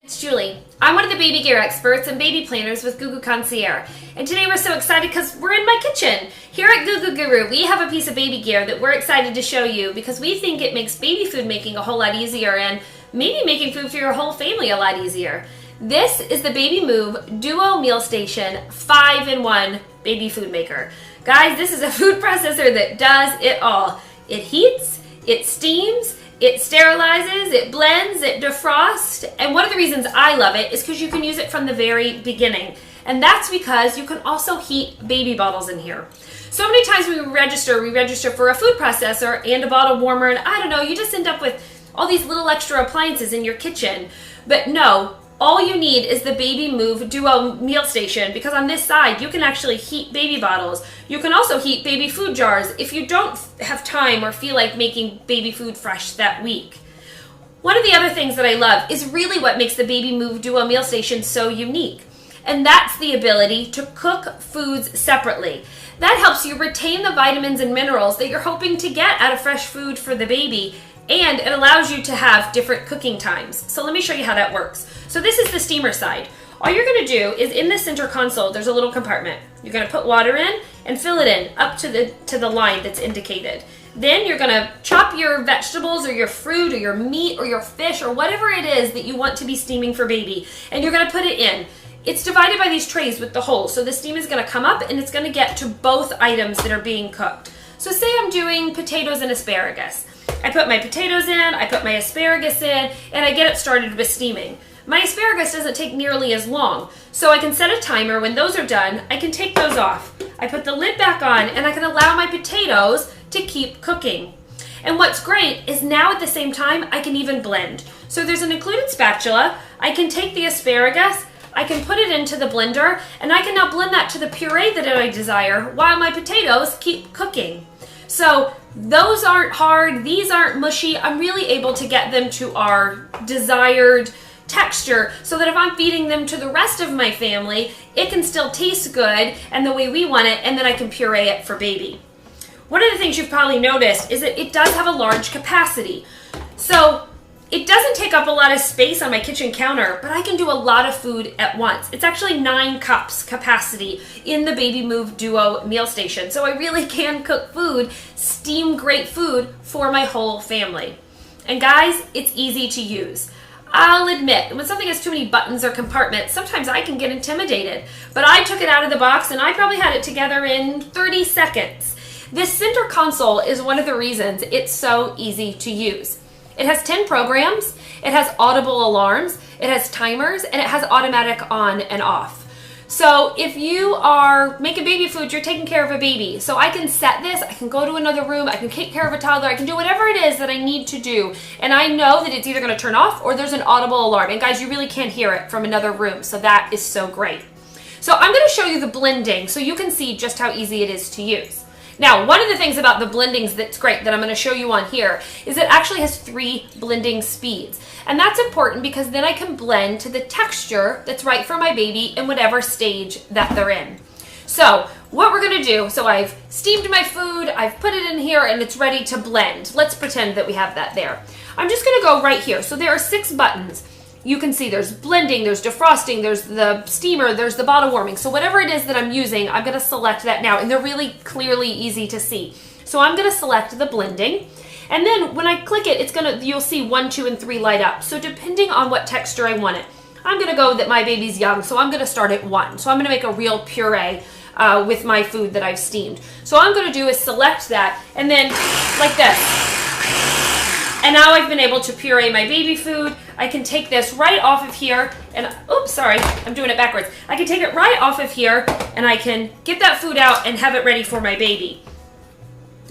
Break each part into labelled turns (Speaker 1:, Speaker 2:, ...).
Speaker 1: It's Julie. I'm one of the baby gear experts and baby planners with Goo Goo Concierge. And today we're so excited because we're in my kitchen. Here at Goo Goo Guru, we have a piece of baby gear that we're excited to show you because we think it makes baby food making a whole lot easier and maybe making food for your whole family a lot easier. This is the Babymoov Duo Meal Station 5-in-1 baby food maker. Guys, this is a food processor that does it all. It heats, it steams, it sterilizes, it blends, it defrosts, and one of the reasons I love it is because you can use it from the very beginning. And that's because you can also heat baby bottles in here. So many times we register for a food processor and a bottle warmer, and I don't know, you just end up with all these little extra appliances in your kitchen. But no, all you need is the Babymoov Duo Meal Station, because on this side you can actually heat baby bottles. You can also heat baby food jars if you don't have time or feel like making baby food fresh that week. One of the other things that I love is really what makes the Babymoov Duo Meal Station so unique, and that's the ability to cook foods separately. That helps you retain the vitamins and minerals that you're hoping to get out of fresh food for the baby, and it allows you to have different cooking times. So let me show you how that works. So this is the steamer side. All you're gonna do is in the center console, there's a little compartment. You're gonna put water in and fill it in up to the line that's indicated. Then you're gonna chop your vegetables or your fruit or your meat or your fish or whatever it is that you want to be steaming for baby, and you're gonna put it in. It's divided by these trays with the holes, so the steam is gonna come up and it's gonna get to both items that are being cooked. So say I'm doing potatoes and asparagus. I put my potatoes in, I put my asparagus in, and I get it started with steaming. My asparagus doesn't take nearly as long, so I can set a timer. When those are done, I can take those off. I put the lid back on, and I can allow my potatoes to keep cooking. And what's great is now at the same time, I can even blend. So there's an included spatula. I can take the asparagus, I can put it into the blender, and I can now blend that to the puree that I desire while my potatoes keep cooking. So those aren't hard, these aren't mushy. I'm really able to get them to our desired texture so that if I'm feeding them to the rest of my family, it can still taste good and the way we want it, and then I can puree it for baby. One of the things you've probably noticed is that it does have a large capacity. So it doesn't take up a lot of space on my kitchen counter, but I can do a lot of food at once. It's actually 9 cups capacity in the Babymoov Duo Meal Station. So I really can cook food, steam great food for my whole family. And guys, it's easy to use. I'll admit, when something has too many buttons or compartments, sometimes I can get intimidated. But I took it out of the box and I probably had it together in 30 seconds. This center console is one of the reasons it's so easy to use. It has 10 programs, it has audible alarms, it has timers, and it has automatic on and off. So if you are making baby food, you're taking care of a baby. So I can set this, I can go to another room, I can take care of a toddler, I can do whatever it is that I need to do. And I know that it's either gonna turn off or there's an audible alarm. And guys, you really can't hear it from another room, so that is so great. So I'm gonna show you the blending so you can see just how easy it is to use. Now, one of the things about the blendings that's great that I'm going to show you on here is it actually has 3 blending speeds. And that's important because then I can blend to the texture that's right for my baby in whatever stage that they're in. So what we're going to do, so I've steamed my food, I've put it in here, and it's ready to blend. Let's pretend that we have that there. I'm just going to go right here. So there are 6 buttons. You can see there's blending, there's defrosting, there's the steamer, there's the bottle warming. So whatever it is that I'm using, I'm gonna select that now, and they're really clearly easy to see. So I'm gonna select the blending, and then when I click it, you'll see 1, 2, and 3 light up. So depending on what texture I want it, I'm gonna go that my baby's young, so I'm gonna start at 1. So I'm gonna make a real puree with my food that I've steamed. So all I'm gonna do is select that, and then like this. And now I've been able to puree my baby food. I can take this right off of here and, oops, sorry, I'm doing it backwards. I can take it right off of here and I can get that food out and have it ready for my baby.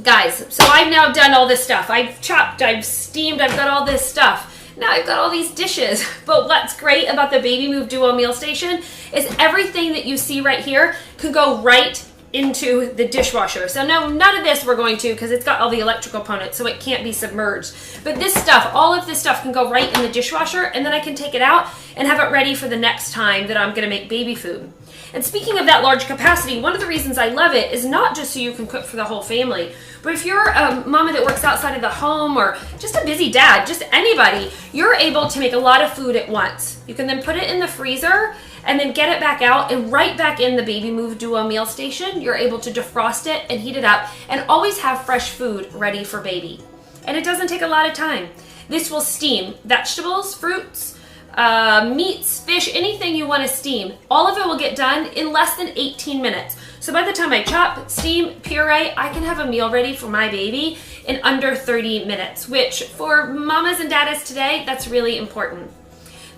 Speaker 1: Guys, so I've now done all this stuff. I've chopped, I've steamed, I've got all this stuff. Now I've got all these dishes. But what's great about the Babymoov Duo Meal Station is everything that you see right here can go right into the dishwasher. So no, none of this we're going to, because it's got all the electrical components, so it can't be submerged. But this stuff, all of this stuff can go right in the dishwasher, and then I can take it out and have it ready for the next time that I'm gonna make baby food. And speaking of that large capacity, one of the reasons I love it is not just so you can cook for the whole family, but if you're a mama that works outside of the home or just a busy dad, just anybody, you're able to make a lot of food at once. You can then put it in the freezer and then get it back out, and right back in the Babymoov Duo meal station, you're able to defrost it and heat it up and always have fresh food ready for baby. And it doesn't take a lot of time. This will steam vegetables, fruits, meats, fish, anything you want to steam. All of it will get done in less than 18 minutes. So by the time I chop, steam, puree, I can have a meal ready for my baby in under 30 minutes, which for mamas and daddas today, that's really important.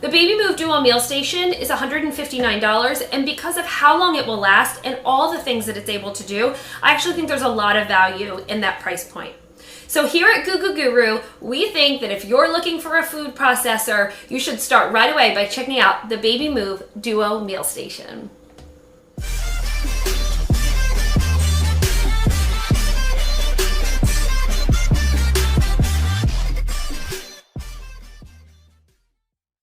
Speaker 1: The Babymoov Duo Meal Station is $159, and because of how long it will last and all the things that it's able to do, I actually think there's a lot of value in that price point. So here at Goo Goo Guru, we think that if you're looking for a food processor, you should start right away by checking out the Babymoov Duo Meal Station.